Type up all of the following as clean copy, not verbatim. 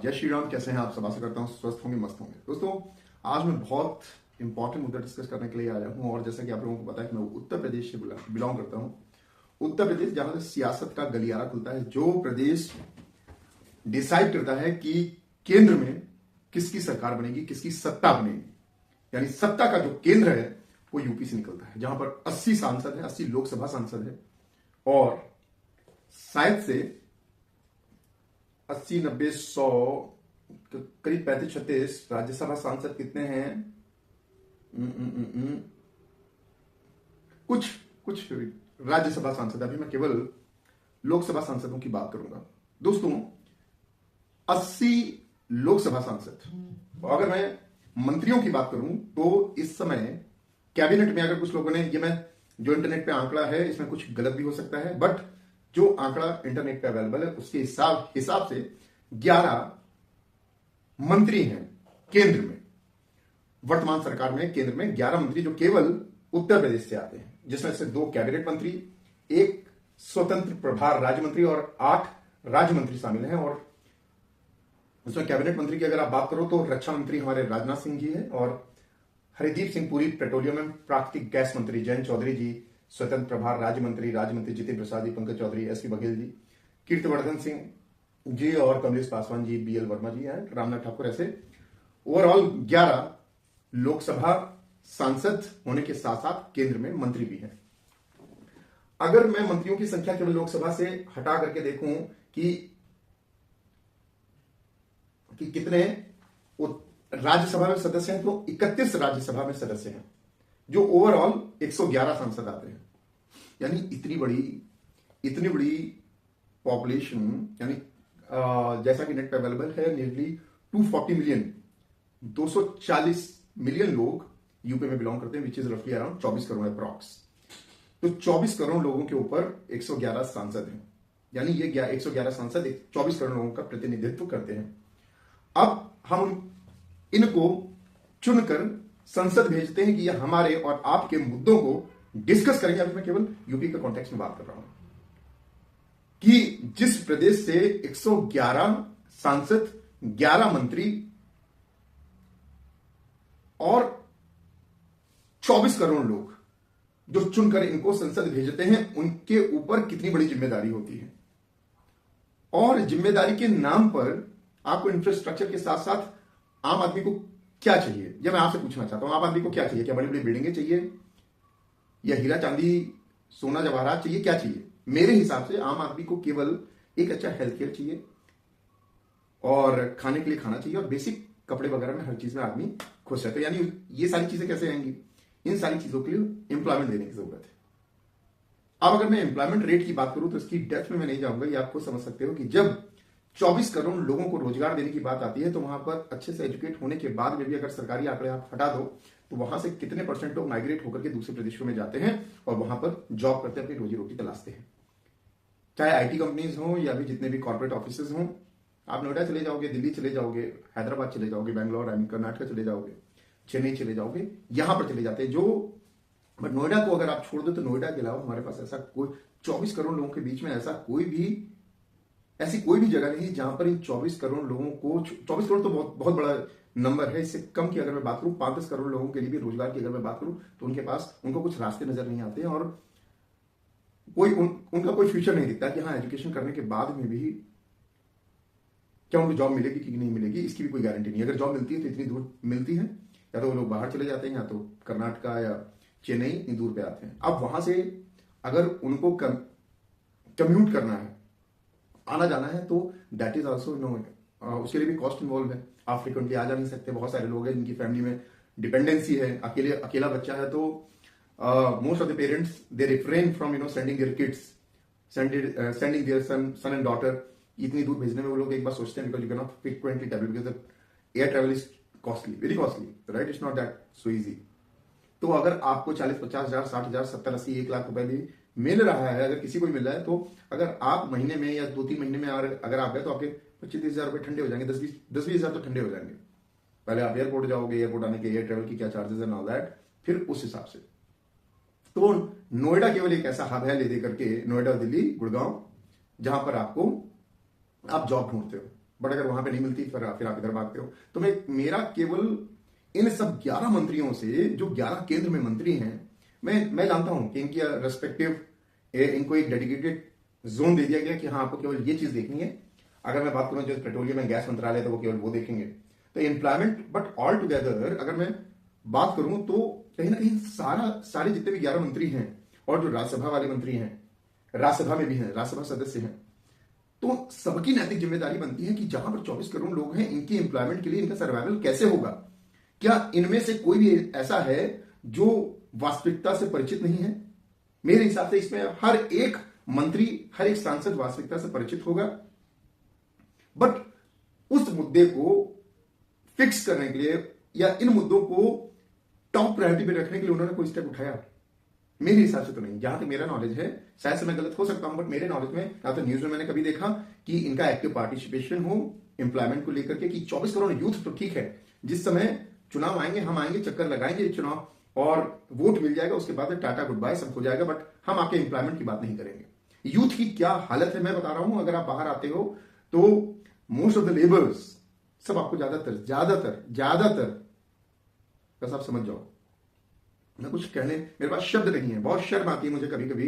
जय श्री राम। कैसे हैं आप सब? आशा करता हूँ स्वस्थ होंगे, मस्त होंगे। दोस्तों, आज मैं बहुत इंपॉर्टेंट मुद्दा डिस्कस करने के लिए आया हूँ। और जैसा कि आप लोगों को पता है कि मैं उत्तर प्रदेश से बिलोंग करता हूँ। उत्तर प्रदेश जहां से सियासत का गलियारा खुलता है, जो प्रदेश डिसाइड करता है कि केंद्र में किसकी सरकार बनेगी, किसकी सत्ता बनेगी। यानी सत्ता का जो केंद्र है वो यूपी से निकलता है, जहां पर 80 सांसद है, 80 लोकसभा सांसद है और शायद से 80, 90, 100, करीब 35-36 राज्यसभा सांसद कितने हैं? कुछ कुछ राज्यसभा सांसद। अभी मैं केवल लोकसभा सांसदों की बात करूंगा। दोस्तों, 80 लोकसभा सांसद। और अगर मैं मंत्रियों की बात करूं तो इस समय कैबिनेट में अगर कुछ लोगों ने, ये मैं जो इंटरनेट पे आंकड़ा है इसमें कुछ गलत भी हो सकता है, बट जो आंकड़ा इंटरनेट पे अवेलेबल है उसके हिसाब से 11 मंत्री हैं केंद्र में। वर्तमान सरकार में केंद्र में 11 मंत्री जो केवल उत्तर प्रदेश से आते हैं, जिसमें से 2 कैबिनेट मंत्री, 1 स्वतंत्र प्रभार राज्य मंत्री और 8 राज्य मंत्री शामिल हैं। और उसमें कैबिनेट मंत्री की अगर आप बात करो तो रक्षा मंत्री हमारे राजनाथ सिंह जी है, और हरदीप सिंह पुरी पेट्रोलियम एवं प्राकृतिक गैस मंत्री, जयंत चौधरी जी स्वतंत्र प्रभार राज्य मंत्री जितेंद्र प्रसाद जी, पंकज चौधरी, एसपी बघेल जी, कीर्तिवर्धन सिंह जी और कमलेश पासवान जी, बीएल वर्मा जी हैं, रामनाथ ठाकुर। ऐसे ओवरऑल 11 लोकसभा सांसद होने के साथ साथ केंद्र में मंत्री भी हैं। अगर मैं मंत्रियों की संख्या केवल लोकसभा से हटा करके देखूं कि कितने राज्यसभा में सदस्य हैं, तो 31 राज्यसभा में सदस्य हैं, जो ओवरऑल 111 सांसद आते हैं। यानी इतनी बड़ी पॉपुलेशन, यानी जैसा कि नेट पे अवेलेबल है, नियरली 240 मिलियन, 240 मिलियन लोग यूपी में बिलोंग करते हैं, विच इज रफली अराउंड 24 करोड़ अप्रॉक्स। तो 24 करोड़ लोगों के ऊपर 111 सांसद हैं। यानी ये 111 सांसद 24 करोड़ लोगों का प्रतिनिधित्व करते हैं। अब हम इनको चुनकर संसद भेजते हैं कि ये हमारे और आपके मुद्दों को डिस्कस करेंगे। अभी मैं केवल यूपी के कॉन्टेक्स्ट में बात कर रहा हूं कि जिस प्रदेश से 111 सांसद, 11 मंत्री और 24 करोड़ लोग जो चुनकर इनको संसद भेजते हैं, उनके ऊपर कितनी बड़ी जिम्मेदारी होती है। और जिम्मेदारी के नाम पर आपको इंफ्रास्ट्रक्चर के साथ साथ आम आदमी को क्या चाहिए, यह मैं आपसे पूछना चाहता हूं। आम आदमी को क्या चाहिए? क्या बड़ी बड़ी बिल्डिंगें चाहिए, या हीरा चांदी सोना जवाहरात चाहिए? क्या चाहिए? मेरे हिसाब से आम आदमी को केवल एक अच्छा हेल्थ केयर चाहिए, और खाने के लिए खाना चाहिए, और बेसिक कपड़े वगैरह में हर चीज में आदमी खुश रहता है। यानी ये सारी चीजें कैसे आएंगी? इन सारी चीजों के लिए एम्प्लॉयमेंट देने की जरूरत है। अब अगर मैं एम्प्लॉयमेंट रेट की बात करूं तो इसकी डेप्थ में मैं नहीं जाऊंगा। ये आपको समझ सकते हो कि जब 24 करोड़ लोगों को रोजगार देने की बात आती है, तो वहां पर अच्छे से एजुकेट होने के बाद में भी अगर सरकारी आंकड़े आप हटा दो तो वहां से कितने % लोग माइग्रेट होकर के दूसरे प्रदेशों में जाते हैं और वहां पर जॉब करते हैं, अपनी रोजी रोटी तलाशते हैं। चाहे आईटी कंपनीज हो या भी जितने भी कॉर्पोरेट ऑफिसेज हों, आप नोएडा चले जाओगे, दिल्ली चले जाओगे, हैदराबाद चले जाओगे, बैंगलोर, कर्नाटक चले जाओगे, चेन्नई चले जाओगे, यहां पर चले जाते हैं जो। बट नोएडा को अगर आप छोड़ दो तो नोएडा के अलावा हमारे पास ऐसा कोई 24 करोड़ लोगों के बीच में ऐसी कोई भी जगह नहीं जहां पर इन 24 करोड़ लोगों को, 24 करोड़ तो बहुत बड़ा नंबर है, इससे कम की अगर मैं बात करूं 5-10 करोड़ लोगों के लिए भी रोजगार की अगर मैं बात करूं तो उनको कुछ रास्ते नजर नहीं आते हैं, और उनका कोई फ्यूचर नहीं दिखता कि हाँ, एजुकेशन करने के बाद में भी क्या उनको जॉब मिलेगी कि नहीं मिलेगी, इसकी भी कोई गारंटी नहीं। अगर जॉब मिलती है तो इतनी दूर मिलती है, या तो वो लोग बाहर चले जाते हैं, या तो कर्नाटक या चेन्नई इतनी दूर पे आते हैं। अब वहां से अगर उनको कम्यूट करना है, आना जाना है, तो दैट इज ऑल्सो उसके लिए भी कॉस्ट इन्वॉल्व है। आप फ्रिक्वेंटली आ जा नहीं सकते। बहुत सारे लोग हैं जिनकी फैमिली में डिपेंडेंसी है, अकेला बच्चा है, तो most of the parents they refrain from sending their kids, sending their son and daughter इतनी दूर भेजने में वो लोग एक बार सोचते हैं, because you can not frequently travel, because air travel is costly, very costly, right? It's not that so easy. तो अगर आपको 40-50 हजार, 60 हजार, 70, 80, 1 लाख रुपए भी मिल रहा है, अगर किसी को मिल रहा है, तो अगर आप महीने में या 2-3 महीने में अगर आप गए तो आपके 25-30 हजार रुपए ठंडे हो जाएंगे, 10-20 हजार तो ठंडे हो जाएंगे। पहले आप एयरपोर्ट जाओगे, एयरपोर्ट आने के एयर ट्रेवल की क्या चार्जेस एंड ऑल दैट, फिर उस हिसाब से। तो नोएडा केवल एक ऐसा हब है ले दे करके, नोएडा, दिल्ली, गुड़गांव, जहां पर आप जॉब ढूंढते हो। बट अगर वहां पे नहीं मिलती फिर आप इधर भागते हो। तो मेरा केवल इन सब 11 मंत्रियों से, जो 11 केंद्र में मंत्री हैं, मैं जानता हूं कि इनकी रेस्पेक्टिव इनको एक डेडिकेटेड जोन दे दिया गया कि हाँ आपको केवल ये चीज देखनी है। अगर मैं बात करूं जो पेट्रोलियम एंड गैस मंत्रालय तो वो केवल वो देखेंगे। तो एम्प्लॉयमेंट, बट ऑल टुगेदर अगर मैं बात करूं तो कहीं ना कहीं सारे जितने भी 11 मंत्री हैं और जो राज्यसभा वाले मंत्री हैं, राज्यसभा में भी हैं, राज्यसभा सदस्य हैं, तो सबकी नैतिक जिम्मेदारी बनती है कि जहां पर 24 करोड़ लोग हैं, इनकी एम्प्लॉयमेंट के लिए इनका सर्वाइवल कैसे होगा। क्या इनमें से कोई भी ऐसा है जो वास्तविकता से परिचित नहीं है? मेरे हिसाब से इसमें हर एक मंत्री, हर एक सांसद वास्तविकता से परिचित होगा, बट उस मुद्दे को फिक्स करने के लिए या इन मुद्दों को टॉप प्रायोरिटी पे रखने के लिए उन्होंने कोई स्टेप उठाया? मेरे हिसाब से तो नहीं। जहां तक मेरा नॉलेज है, शायद से मैं गलत हो सकता हूं, बट मेरे नॉलेज में या तो न्यूज में मैंने कभी देखा कि इनका एक्टिव पार्टिसिपेशन हो एम्प्लॉयमेंट को लेकर के, कि 24 करोड़ यूथ तो ठीक है, जिस समय चुनाव आएंगे हम आएंगे, चक्कर लगाएंगे चुनाव और वोट मिल जाएगा, उसके बाद टाटा गुड बाय सब हो जाएगा, बट हम आपके एम्प्लॉयमेंट की बात नहीं करेंगे। यूथ की क्या हालत है मैं बता रहा हूं। अगर आप बाहर आते हो तो मोस्ट ऑफ द लेबर्स सब आपको ज्यादातर बस आप समझ जाओ, मैं कुछ कहने, मेरे पास शब्द नहीं है, बहुत शर्म आती है मुझे कभी कभी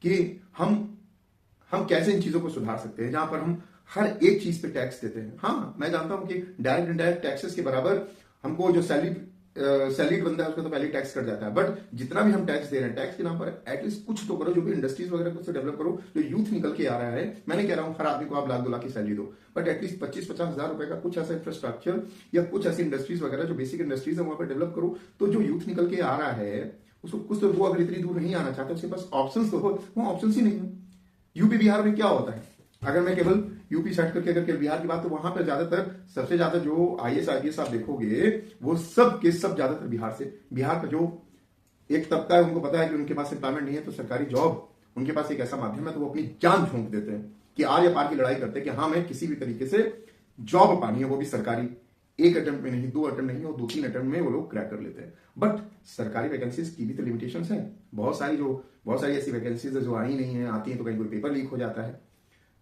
कि हम कैसे इन चीजों को सुधार सकते हैं जहां पर हम हर एक चीज पे टैक्स देते हैं। हाँ मैं जानता हूं कि डायरेक्ट इनडायरेक्ट टैक्सेस के बराबर हमको जो सैलरीड बंदा है उसका तो पहले टैक्स कट जाता है, बट जितना भी हम टैक्स दे रहे हैं, टैक्स के नाम पर एटलीस्ट कुछ तो करो, जो भी इंडस्ट्रीज वगैरह कुछ डेवलप करो। जो यूथ निकल के आ रहा है, मैं नहीं कह रहा हूं हर आदमी को आप लाख 2 लाख की सैलरी दो, बट एटलीस्ट 25-50 हजार रुपए का कुछ ऐसा इंफ्रास्ट्रक्चर या कुछ ऐसी इंडस्ट्रीज वगैरह जो बेसिक इंडस्ट्रीज है वहां पर डेवलप करो। तो जो यूथ निकल के आ रहा है उसको कुछ तो, वो अगर इतनी दूर नहीं आना चाहता उसके पास ऑप्शन तो हो, वो ऑप्शन ही नहीं है। यूपी बिहार में क्या होता है, अगर मैं केवल यूपी साइड करके अगर बिहार की बात, तो वहां पर ज्यादातर सबसे ज्यादा जो IAS आप देखोगे वो सब के सब ज्यादातर बिहार का जो एक तबका है, उनको पता है कि उनके पास एम्प्लॉयमेंट नहीं है, तो सरकारी जॉब उनके पास एक ऐसा माध्यम है, तो वो अपनी जान झोंक देते हैं कि आर या पार की लड़ाई करते हैं कि हाँ मैं किसी भी तरीके से जॉब पानी है, वो भी सरकारी। एक अटेम्प्ट में नहीं, 2 अटेम्प्ट नहीं, और 2-3 अटेम्प्ट में वो लोग क्रैक कर लेते हैं। बट सरकारी वैकेंसीज की भी तो लिमिटेशंस है, बहुत सारी ऐसी वैकेंसीज है जो आई नहीं है, आती है तो कहीं कोई पेपर लीक हो जाता है।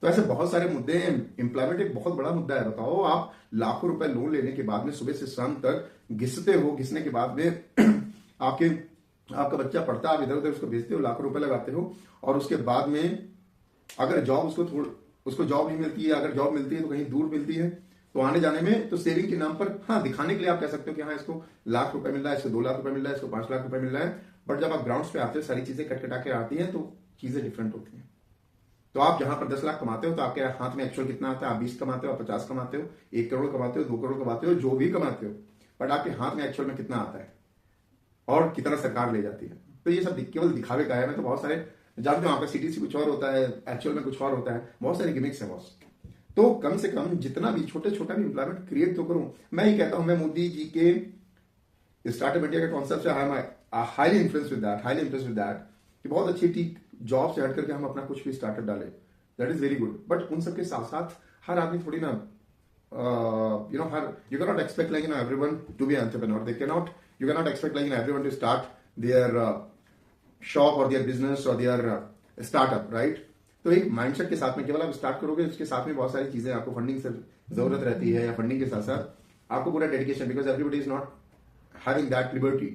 तो ऐसे बहुत सारे मुद्दे हैं। एम्प्लॉयमेंट एक बहुत बड़ा मुद्दा है। बताओ, आप लाखों रुपए लोन लेने के बाद में सुबह से शाम तक घिसते हो, घिसने के बाद में आपका बच्चा पढ़ता है, आप इधर उधर उसको भेजते हो, लाखों रुपए लगाते हो, और उसके बाद में अगर जॉब उसको जॉब नहीं मिलती है, अगर जॉब मिलती है तो कहीं दूर मिलती है, तो आने जाने में तो सेविंग के नाम पर हाँ दिखाने के लिए आप कह सकते हो कि हाँ इसको लाख रुपए मिल रहा है, इसको 2 लाख रुपए मिल रहा है, इसको 5 लाख रुपए मिल रहा है। बट जब आप ग्राउंड्स पे आते हो, सारी चीजें कटा के आती हैं, तो चीजें डिफरेंट होती हैं। तो आप जहां पर 10 लाख कमाते हो तो आपके हाथ में एक्चुअल कितना आता है? आप 20 कमाते हो, आप 50 कमाते हो, 1 करोड़ कमाते हो, 2 करोड़ कमाते हो, जो भी कमाते हो, बट आपके हाथ में एक्चुअल में कितना आता है और कितना सरकार ले जाती है। तो ये सब केवल दिखावे का है। मैं तो बहुत सारे जानते हो, आपका CTC कुछ और होता है, एक्चुअल में कुछ और होता है, बहुत सारे गिमिक्स है बॉस। तो कम से कम जितना भी छोटा भी एम्प्लॉयमेंट क्रिएट तो करूं। मैं ये कहता हूं, मैं मोदी जी के स्टार्टअप इंडिया के कॉन्सेप्ट से I am highly influence with that कि बहुत अच्छी ठीक जॉब से हट करके हम अपना कुछ भी स्टार्टअप डालें, that is very good. But उन सबके साथ साथ हर आदमी थोड़ी ना you cannot expect like everyone to be an entrepreneur. You cannot expect like everyone to start their shop or their business or their startup, right? तो एक माइंडसेट के साथ में केवल आप स्टार्ट करोगे, उसके साथ में बहुत सारी चीजें आपको फंडिंग से जरूरत रहती है, या फंडिंग के साथ साथ आपको पूरा dedication, because everybody is not having that liberty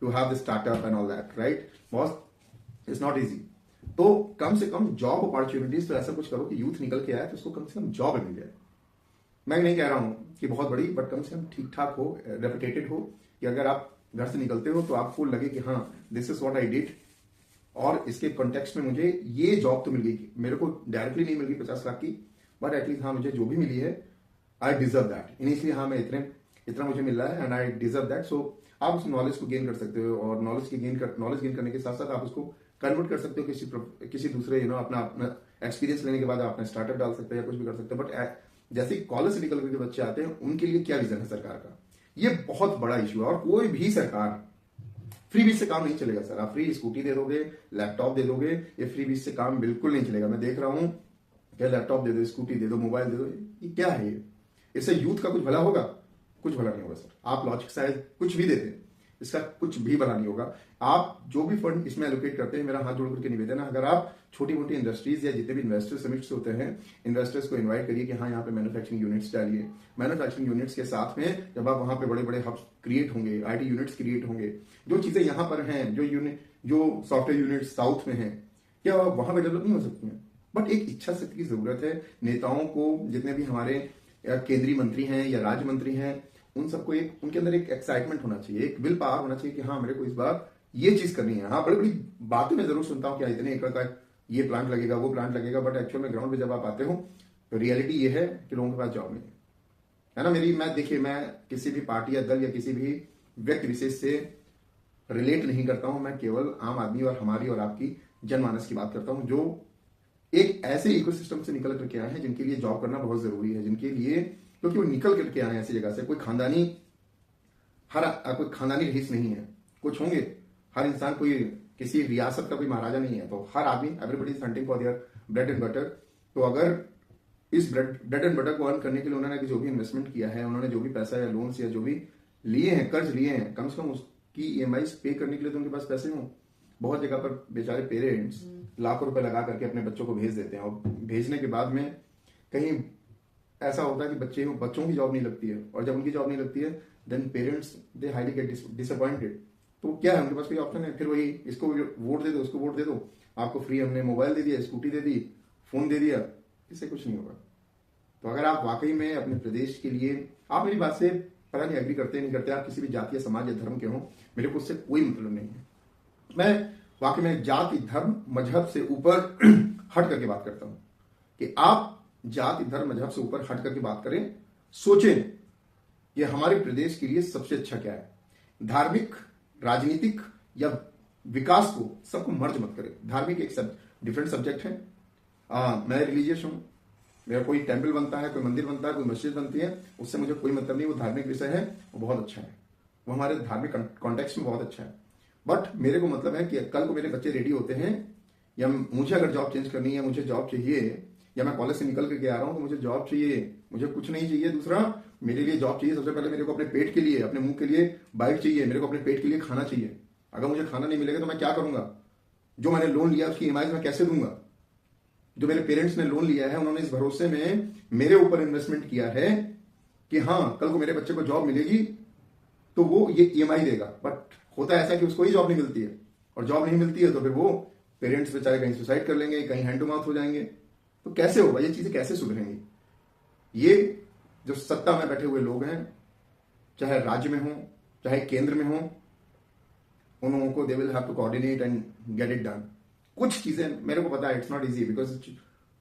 to have the startup and all that, right? बहुत इट्स नॉट इजी। तो कम से कम जॉब अपॉर्चुनिटीज तो ऐसा कुछ करो कि यूथ निकल के आए तो उसको कम से कम जॉब मिल जाए। मैं नहीं कह रहा हूं कि बहुत बड़ी, बट कम से कम ठीक ठाक हो, रेपुटेटेड हो, कि अगर आप घर से निकलते हो तो आपको लगे कि हाँ this is what I did, और इसके कॉन्टेक्स्ट में मुझे ये जॉब तो मिल गई। मेरे को डायरेक्टली नहीं मिल गई 50 लाख की, बट एटलीस्ट हाँ मुझे जो भी मिली है आई डिजर्व दैट। इनिशियली हाँ मैं इतना मुझे मिल रहा है एंड आई डिजर्व दैट। सो आप उस नॉलेज को गेन कर सकते हो, और नॉलेज गेन करने के साथ साथ आप उसको कन्वर्ट कर सकते हो किसी दूसरे अपना एक्सपीरियंस लेने के बाद आप अपना स्टार्टअप डाल सकते हो या कुछ भी कर सकते हो। बट जैसे कॉलेज से निकल करके बच्चे आते हैं, उनके लिए क्या विजन है सरकार का, ये बहुत बड़ा इशू है। और कोई भी सरकार फ्री बीज से काम नहीं चलेगा सर। आप फ्री स्कूटी दे दोगे, लैपटॉप दे दोगे, ये फ्री बीज से काम बिल्कुल नहीं चलेगा। मैं देख रहा हूं क्या लैपटॉप दे दो, स्कूटी दे दो, मोबाइल दे दो, ये क्या है? ये इससे यूथ का कुछ भला होगा? कुछ भला नहीं होगा सर। आप लॉजिक साइज कुछ भी दे दें, इसका कुछ भी भला नहीं होगा। आप जो भी फंड इसमें एलोकेट करते हैं, मेरा हाथ जोड़ करके निवेदन है, अगर आप छोटी मोटी इंडस्ट्रीज या जितने भी इन्वेस्टर समिट्स होते हैं, इन्वेस्टर्स को इन्वाइट करिए कि हाँ यहाँ पे मैन्युफैक्चरिंग यूनिट्स डालिए। मैन्युफैक्चरिंग यूनिट्स के साथ में जब आप वहां पे बड़े बड़े हब्स क्रिएट होंगे, IT यूनिट्स क्रिएट होंगे, जो चीजें यहाँ पर हैं, जो सॉफ्टवेयर यूनिट्स साउथ में हैं, क्या वहां पर डेवलप नहीं हो सकती हैं? बट एक इच्छा शक्ति की जरूरत है। नेताओं को, जितने भी हमारे केंद्रीय मंत्री हैं या राज्य मंत्री हैं, उन सबको एक, उनके अंदर एक एक्साइटमेंट होना चाहिए, एक विल पावर होना चाहिए कि हाँ मेरे को इस बार ये चीज करनी है। हाँ, बड़ी बड़ी बातें मैं जरूर सुनता हूँ कि इतने एकड़ का ये प्लांट लगेगा, वो प्लांट लगेगा, बट एक्चुअल में ग्राउंड पे जब आप आते हो तो रियलिटी ये है कि लोगों के पास जॉब नहीं है ना। मैं किसी भी पार्टी या दल या किसी भी व्यक्ति विशेष से रिलेट नहीं करता हूं। मैं केवल आम आदमी और हमारी और आपकी जनमानस की बात करता हूं, जो एक ऐसे इकोसिस्टम से निकल करके आए हैं जिनके लिए जॉब करना बहुत जरूरी है, जिनके लिए, क्योंकि वो निकल करके आए हैं ऐसी जगह से। कोई खानदानी रईस नहीं है, कुछ होंगे, हर इंसान कोई किसी रियासत का कोई महाराजा नहीं है, तो हर आदमी, everybody is hunting for their bread and butter. तो अगर इस ब्रेड एंड बटर को अर्न करने के लिए उन्होंने जो भी इन्वेस्टमेंट किया है, उन्होंने जो भी पैसा या लोन्स या जो भी लिए हैं, कर्ज लिए हैं, कम से कम उसकी EMI पे करने के लिए तो उनके पास पैसे हों। बहुत जगह पर बेचारे पेरेंट्स लाखों रुपए लगा करके अपने बच्चों को भेज देते हैं, और भेजने के बाद में कहीं ऐसा होता है कि बच्चों की जॉब नहीं लगती है, और जब उनकी जॉब नहीं लगती है then parents they highly get disappointed. तो क्या है, उनके पास कोई ऑप्शन है, फिर वही, इसको वोट दे दो, उसको वोट दे दो, आपको फ्री हमने मोबाइल दे दिया, स्कूटी दे दी, फोन दे दिया, इससे कुछ नहीं होगा। तो अगर आप वाकई में अपने प्रदेश के लिए, आप मेरी बात से पता नहीं एग्री करते नहीं करते, आप किसी भी जाति या समाज या धर्म के हो, मेरे को उससे कोई मतलब नहीं है। मैं वाकई में जाति, धर्म, मजहब से ऊपर हट करके बात करता हूं कि आप जाति, धर्म, मजहब से ऊपर हट करके बात करें, सोचें कि हमारे प्रदेश के लिए सबसे अच्छा क्या है। धार्मिक, राजनीतिक या विकास को सबको मर्ज मत करें। धार्मिक एक डिफरेंट सब्जेक्ट है। मैं रिलीजियस हूं, मेरा कोई टेंपल बनता है, कोई मंदिर बनता है, कोई मस्जिद बनती है, उससे मुझे कोई मतलब नहीं। वो धार्मिक विषय है, वो बहुत अच्छा है, वो हमारे धार्मिक कॉन्टेक्स्ट में बहुत अच्छा है। बट मेरे को मतलब है कि कल को मेरे बच्चे रेडी होते हैं, या मुझे अगर जॉब चेंज करनी है, मुझे जॉब चाहिए, या मैं कॉलेज से निकल करके आ रहा हूं तो मुझे जॉब चाहिए, मुझे कुछ नहीं चाहिए दूसरा, मेरे लिए जॉब चाहिए। सबसे पहले मेरे को अपने पेट के लिए, अपने मुंह के लिए बाइक चाहिए, मेरे को अपने पेट के लिए खाना चाहिए। अगर मुझे खाना नहीं मिलेगा तो मैं क्या करूंगा? जो मैंने लोन लिया उसकी EMI मैं कैसे दूंगा? जो मेरे पेरेंट्स ने लोन लिया है, उन्होंने इस भरोसे में मेरे ऊपर इन्वेस्टमेंट किया है कि हाँ कल को मेरे बच्चे को जॉब मिलेगी तो वो ये EMI देगा। बट होता है ऐसा कि उसको ही जॉब नहीं मिलती है, और जॉब नहीं मिलती है तो फिर वो पेरेंट्स बेचारे कहीं सुसाइड कर लेंगे, कहीं हैंड टू माउथ हो जाएंगे। तो कैसे होगा? ये चीजें कैसे सुधरेंगी? ये जो सत्ता में बैठे हुए लोग हैं, चाहे राज्य में हो चाहे केंद्र में हो, उन लोगों को they will have to coordinate and get it done. कुछ चीजें मेरे को पता है, it's not easy because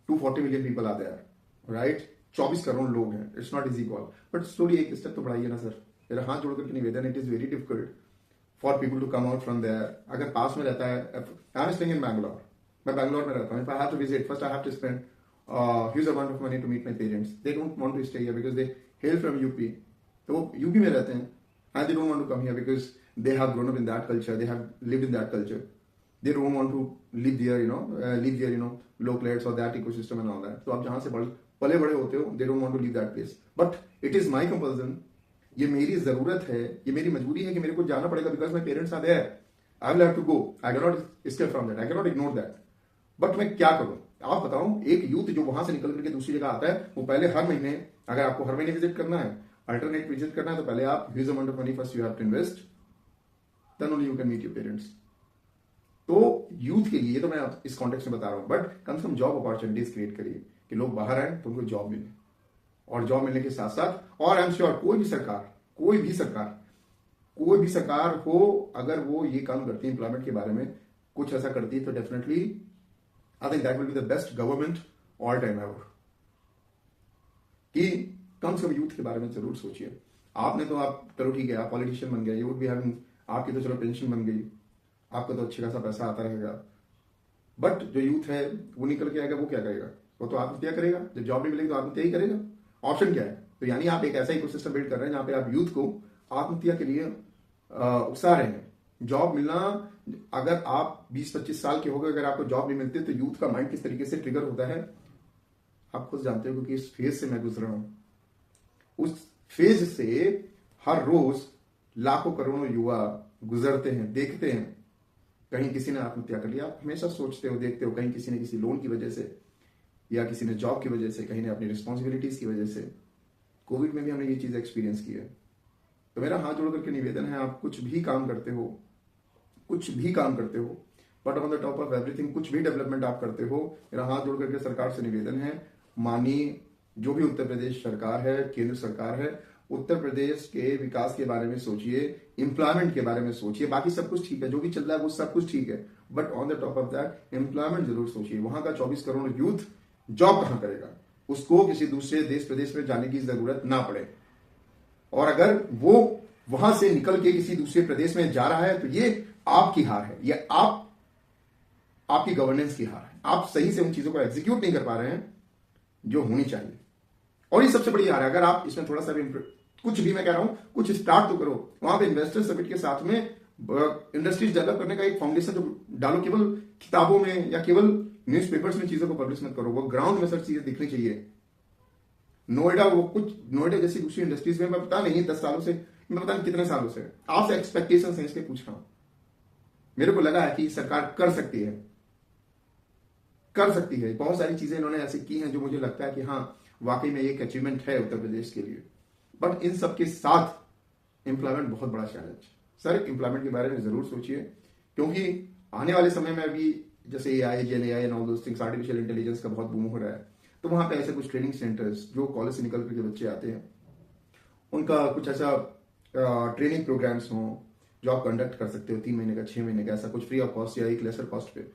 240 million people are there, right? 24 crore लोग हैं, it's not easy call, but slowly एक स्टेप तो बढ़ाइए ना सर। मेरा हाथ जोड़ करके निवेदन, it is very difficult for people to come out from there. अगर पास में रहता है, आई एम स्टेइंग इन बैंगलोर, मैं बैंगलोर में रहता हूँ, if I have to visit, first I have to spend huge amount of money to meet my parents. They don't want to stay here because they hail from UP. तो वो UP में रहते हैं, and they don't want to come here because they have grown up in that culture, they have lived in that culture, they don't want to live there, live there, locals or that ecosystem and all that. So आप जहां से पले बड़े होते हो, they don't want to leave that place, but it is my compulsion, ये मेरी जरूरत है, ये मेरी मजबूरी है कि मेरे को जाना पड़ेगा because my parents are there, I will have to go, I cannot escape from that, I cannot ignore that. But मैं क्या करूं? आप बताओ, एक यूथ जो वहां से निकल करके दूसरी जगह आता है, वो पहले हर महीने, अगर आपको हर महीने विजिट करना है, अल्टरनेट विजिट करना है, तो पहले आप huge amount of money first you have to invest, then only you can meet your parents. तो यूथ के लिए तो मैं इस कॉन्टेक्स्ट में बता रहा हूं, बट कम से कम जॉब अपॉर्चुनिटीज क्रिएट करिए कि लोग बाहर आए तो उनको जॉब मिले, और जॉब मिलने के साथ साथ, और आई एम श्योर कोई भी सरकार हो, अगर वो ये काम करती है एम्प्लॉयमेंट के बारे में कुछ ऐसा करती है, तो definitely I think that will be the best government all time ever. कि कम से कम यूथ के बारे में जरूर सोचिए। आपने तो, आप चलो ठीक है, आप पॉलिटिशियन बन गए, यू वुड बी हैविंग, आपकी तो चलो पेंशन बन गई, आपका तो अच्छी खासा पैसा आता रहेगा, बट जो यूथ है वो निकल के आएगा, वो क्या करेगा? वो तो आत्महत्या करेगा। जब जॉब नहीं मिलेगी तो आत्महत्या ही करेगा। ऑप्शन क्या है? तो यानी आप एक ऐसा इकोसिस्टम बिल्ड कर रहे हैं जहां पे आप यूथ को आत्महत्या के लिए उकसा रहे हैं। जॉब मिलना, अगर आप 20-25 साल के हो गए, अगर आपको जॉब नहीं मिलती तो यूथ का माइंड किस तरीके से ट्रिगर होता है आप खुद जानते हो, क्योंकि इस फेज से मैं गुजरा हूं। उस फेज से हर रोज लाखों करोड़ों युवा गुजरते हैं, देखते हैं, कहीं किसी ने आत्महत्या कर लिया, आप हमेशा सोचते हो, देखते हो, कहीं किसी ने किसी लोन की वजह से, या किसी ने जॉब की वजह से, कहीं ने अपनी रिस्पॉन्सिबिलिटीज की वजह से। कोविड में भी हमने ये चीज एक्सपीरियंस की है। तो मेरा हाथ जोड़ करके निवेदन है, आप कुछ भी काम करते हो, कुछ भी काम करते हो, but on the top of everything कुछ भी डेवलपमेंट आप करते हो, मेरा हाथ जोड़ करके सरकार से निवेदन है, माननीय जो भी उत्तर प्रदेश सरकार है, केंद्र सरकार है, उत्तर प्रदेश के विकास के बारे में सोचिए, एम्प्लॉयमेंट के बारे में सोचिए। बाकी सब कुछ ठीक है, जो भी चल रहा है वो सब कुछ ठीक है, but on the top of that employment जरूर सोचिए। वहां का 24 करोड़ यूथ जॉब कहां करेगा, उसको किसी दूसरे देश प्रदेश में जाने की जरूरत ना पड़े। और अगर वो वहां से निकल के किसी दूसरे प्रदेश में जा रहा है तो ये आपकी हार है, ये आपकी गवर्नेंस की हार है। आप सही से उन चीजों को एग्जीक्यूट नहीं कर पा रहे हैं जो होनी चाहिए, और ये सबसे बड़ी हार है। अगर आप इसमें थोड़ा सा भी कुछ भी, मैं कह रहा हूं कुछ स्टार्ट तो करो, वहां पे इन्वेस्टर समिट के साथ में इंडस्ट्रीज डेवलप करने का एक फाउंडेशन जो डालो, केवल किताबों में या केवल न्यूज़पेपर्स में चीजों को पब्लिश मत करो, वो ग्राउंड में सब चीजें दिखनी चाहिए। नोएडा, वो कुछ नोएडा जैसी दूसरी इंडस्ट्रीज में मैं पता नहीं 10 सालों से, मैं पता नहीं कितने सालों से आपसे एक्सपेक्टेशन है इसलिए पूछ रहा हूं। मेरे को लगा है कि सरकार कर सकती है, कर सकती है। बहुत सारी चीजें इन्होंने ऐसी की हैं जो मुझे लगता है कि हाँ वाकई में एक अचीवमेंट है उत्तर प्रदेश के लिए। बट इन सब के साथ एम्प्लॉयमेंट बहुत बड़ा चैलेंज। सर एम्प्लॉयमेंट के बारे में जरूर सोचिए, क्योंकि आने वाले समय में अभी जैसे AI, GenAI and all those things, artificial intelligence का बहुत बूम हो रहा है, तो वहां पे ऐसे कुछ ट्रेनिंग सेंटर्स जो कॉलेज से निकल करके बच्चे आते हैं, उनका कुछ ऐसा ट्रेनिंग प्रोग्राम्स हो जो आप कंडक्ट कर सकते हो 3 महीने का, 6 महीने का, ऐसा कुछ फ्री ऑफ कॉस्ट या एक लेसर कॉस्ट पे।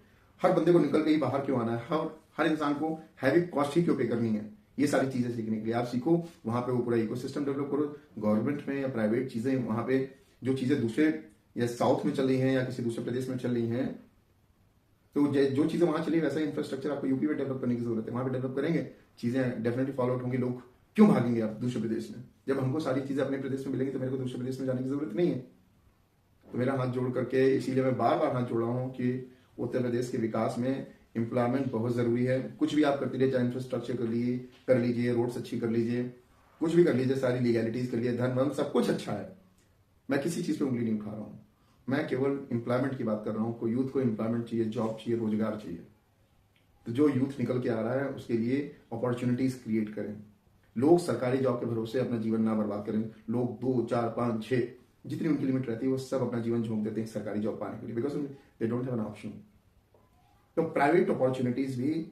हर बंदे को निकल के ही बाहर क्यों आना है, हर इंसान को हैवी कॉस्ट ही क्यों पे करनी है। ये सारी चीजें सीखने के लिए आप सीखो, वहां पे वो पूरा इकोसिस्टम डेवलप करो। गवर्नमेंट में या प्राइवेट चीजें, वहां पे जो चीजें दूसरे या साउथ में चल रही हैं या किसी दूसरे प्रदेश में चल रही हैं, तो जो चीजें वहां चली वैसा इंफ्रास्ट्रक्चर आपको यूपी में डेवलप करने की जरूरत है। वहां पे डेवलप करेंगे, चीजें डेफिनेटली फॉलो आउट होंगी। लोग क्यों भागेंगे आप दूसरे प्रदेश में, जब हमको सारी चीजें अपने प्रदेश में मिलेंगी तो मेरे को दूसरे प्रदेश में जाने की जरूरत नहीं है। तो मेरा हाथ जोड़ करके, इसीलिए मैं बार बार हाथ जोड़ रहा हूं कि उत्तर प्रदेश के विकास में एम्प्लॉयमेंट बहुत जरूरी है। कुछ भी आप करते रहिए, चाहे इंफ्रास्ट्रक्चर कर लीजिए, रोड्स अच्छी कर लीजिए, कुछ भी कर लीजिए, सारी लीगैलिटीज कर लीजिए, धन सब कुछ अच्छा है। मैं किसी चीज पे उंगली नहीं उठा रहा हूं, मैं केवल एम्प्लॉयमेंट की बात कर रहा हूं। कोई यूथ को एम्प्लॉयमेंट चाहिए, जॉब चाहिए, रोजगार चाहिए, तो जो यूथ निकल के आ रहा है उसके लिए अपॉर्चुनिटीज क्रिएट करें। लोग सरकारी जॉब के भरोसे अपना जीवन ना बर्बाद करें। लोग 2, 4, 5, 6 जितनी उनकी लिमिट रहती है वो सब अपना जीवन झोंक देते हैं सरकारी जॉब पाने के लिए, because they don't have an option. तो प्राइवेट अपॉर्चुनिटीज भी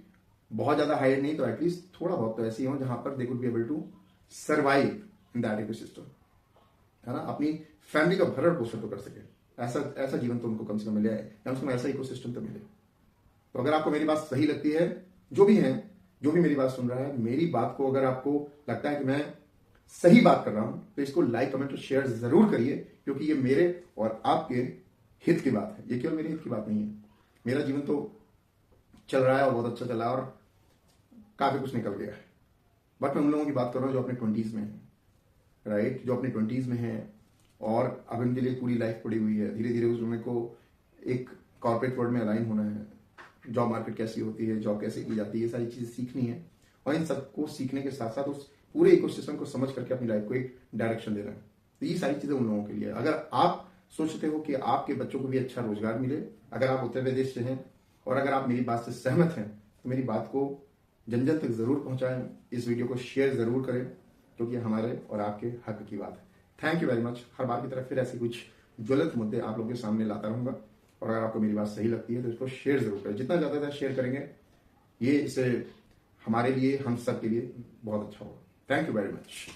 बहुत ज्यादा हाई नहीं तो एटलीस्ट थोड़ा बहुत तो ऐसी हो जहां पर they could be able to survive in that ecosystem, है ना। अपनी फैमिली का भरण पोषण तो कर सके, ऐसा जीवन तो उनको कम से कम मिले, या उसको ऐसा इकोसिस्टम तो मिले। तो अगर आपको मेरी बात सही लगती है, जो भी मेरी बात सुन रहा है, मेरी बात को अगर आपको लगता है कि मैं सही बात कर रहा हूं, तो इसको लाइक, कमेंट और शेयर जरूर करिए, क्योंकि ये मेरे और आपके हित की बात है। ये केवल मेरे हित की बात नहीं है। मेरा जीवन तो चल रहा है और बहुत अच्छा चला है और काफी कुछ निकल गया है, बट मैं उन लोगों की बात कर रहा हूं जो अपने 20s में है, राइट, जो अपने 20s में है और अब उनके लिए पूरी लाइफ पड़ी हुई है। धीरे धीरे उस को एक कॉर्पोरेट वर्ल्ड में अलाइन होना है, जॉब मार्केट कैसी होती है, जॉब कैसे की जाती है, ये सारी चीजें सीखनी है। और इन सबको सीखने के साथ साथ उस पूरे इकोसिस्टम को समझ करके अपनी लाइफ को एक डायरेक्शन देना है। तो ये सारी चीजें उन लोगों के लिए। अगर आप सोचते हो कि आपके बच्चों को भी अच्छा रोजगार मिले, अगर आप उत्तर प्रदेश से हैं और अगर आप मेरी बात से सहमत हैं, तो मेरी बात को जन जन तक जरूर पहुंचाएं, इस वीडियो को शेयर जरूर करें, क्योंकि हमारे और आपके हक की बात है। Thank you very much. हर बार की तरह फिर ऐसे कुछ ज्वलंत मुद्दे आप लोगों के सामने लाता रहूंगा, और अगर आपको मेरी बात सही लगती है तो इसको शेयर जरूर करें। जितना ज्यादा शेयर करेंगे ये इसे हमारे लिए, हम सब के लिए बहुत अच्छा होगा। Thank you very much.